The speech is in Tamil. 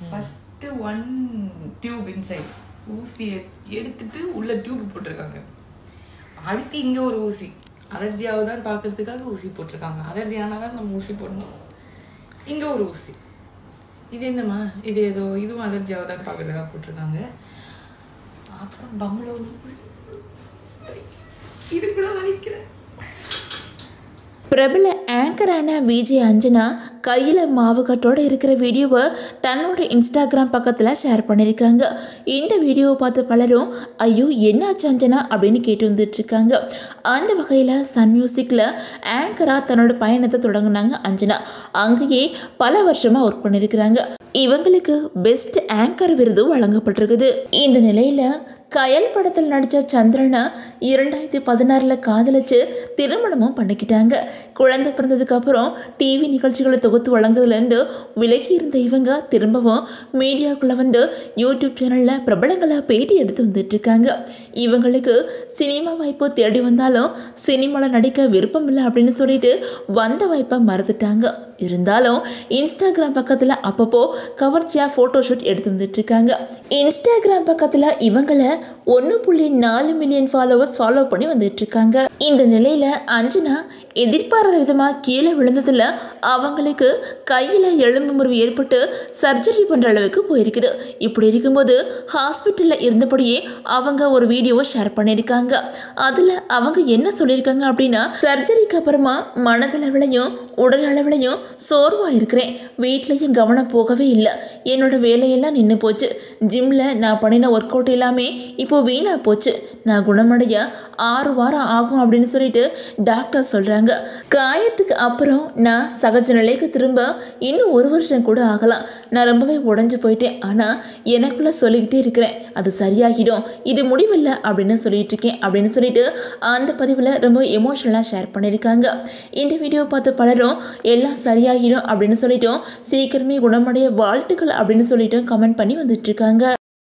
ஃபஸ்ட்டு 1 டியூப் இன்சைட் ஊசியை எடுத்துட்டு உள்ள டியூப் போட்டிருக்காங்க. அடுத்து இங்கே ஒரு ஊசி அலர்ஜி ஆகுதான்னு பார்க்கறதுக்காக ஊசி போட்டிருக்காங்க. அலர்ஜி ஆனால் தான் நம்ம ஊசி போடணும். இங்கே ஒரு ஊசி, இது என்னம்மா, இது ஏதோ இதுவும் அலர்ஜி ஆகுதான்னு பார்க்கறதுக்காக போட்டிருக்காங்க. அப்புறம் பம்மில் ஒரு இது கூட வலிக்கிறேன். பிரபல ஆங்கரான விஜய் அஞ்சனா கையில் மாவுக்கட்டோடு இருக்கிற வீடியோவை தன்னோட இன்ஸ்டாகிராம் பக்கத்தில் ஷேர் பண்ணியிருக்காங்க. இந்த வீடியோவை பார்த்த பலரும் ஐயோ என்னாச்சு அஞ்சனா அப்படின்னு கேட்டு வந்துட்டுருக்காங்க. அந்த வகையில் சன் மியூசிக்கில் ஆங்கராக தன்னோட பயணத்தை தொடங்கினாங்க அஞ்சனா. அங்கேயே பல வருஷமாக ஒர்க் பண்ணியிருக்கிறாங்க. இவங்களுக்கு பெஸ்ட் ஆங்கர் விருதும் வழங்கப்பட்டிருக்குது. இந்த நிலையில் கயல் படத்தில் நடித்த சந்திரனை 2016 காதலிச்சு திருமணமும் பண்ணிக்கிட்டாங்க. குழந்தை பிறந்ததுக்கு அப்புறம் டிவி நிகழ்ச்சிகளை தொகுத்து வழங்குறதுலேருந்து விலகி இருந்த இவங்க திரும்பவும் மீடியாக்குள்ளே வந்து யூடியூப் சேனலில் பிரபலங்களாக பேட்டி எடுத்து வந்துட்டுருக்காங்க. இவங்களுக்கு சினிமா வாய்ப்பு தேடி வந்தாலும் சினிமாவில் நடிக்க விருப்பம் இல்லை அப்படின்னு சொல்லிட்டு வந்த வாய்ப்பை மறந்துட்டாங்க. இருந்தாலும் இன்ஸ்டாகிராம் பக்கத்தில் அப்பப்போ கவர்ச்சியாக ஃபோட்டோஷூட் எடுத்து வந்துட்டுருக்காங்க. இன்ஸ்டாகிராம் பக்கத்தில் இவங்களை 1.4 மில்லியன் ஃபாலோவர்ஸ் ஃபாலோ பண்ணி வந்துட்டுருக்காங்க. இந்த நிலையில் அஞ்சனா எதிர்பாராத விதமாக கீழே விழுந்ததில் அவங்களுக்கு கையில் எலும்பு முறிவு ஏற்பட்டு சர்ஜரி பண்ணுற அளவுக்கு போயிருக்குது. இப்படி இருக்கும்போது ஹாஸ்பிட்டலில் இருந்தபடியே அவங்க ஒரு வீடியோவை ஷேர் பண்ணியிருக்காங்க. அதில் அவங்க என்ன சொல்லியிருக்காங்க அப்படின்னா, சர்ஜரிக்கு அப்புறமா மனதளவிலையும் உடல் அளவிலையும் சோர்வாக இருக்கிறேன். வீட்லேயும் கவனம் போகவே இல்லை. என்னோட வேலையெல்லாம் நின்று போச்சு. ஜிம்மில் நான் பண்ணின ஒர்க் அவுட் எல்லாமே இப்போது வீணாக போச்சு. நான் குணமடைய 6 வாரம் ஆகும் அப்படின்னு சொல்லிட்டு டாக்டர் சொல்கிறாங்க. காயத்துக்கு அப்புறம் நான் சகஜ நிலைக்கு திரும்ப இன்னும் 1 வருஷம் கூட ஆகலாம். நான் ரொம்பவே உடஞ்சி போயிட்டேன். ஆனால் எனக்குள்ளே சொல்லிக்கிட்டே இருக்கிறேன், அது சரியாகிடும், இது முடிவில்லை அப்படின்னு சொல்லிட்டு இருக்கேன் அப்படின்னு சொல்லிட்டு அந்த பதிவில் ரொம்ப எமோஷனலாக ஷேர் பண்ணியிருக்காங்க. இந்த வீடியோ பார்த்த பலரும் எல்லாம் சரியாகிடும் அப்படின்னு சொல்லிட்டோம், சீக்கிரமே குணமடைய வாழ்த்துக்கள் அப்படின்னு சொல்லிட்டு கமெண்ட் பண்ணி வந்துட்டுருக்காங்க.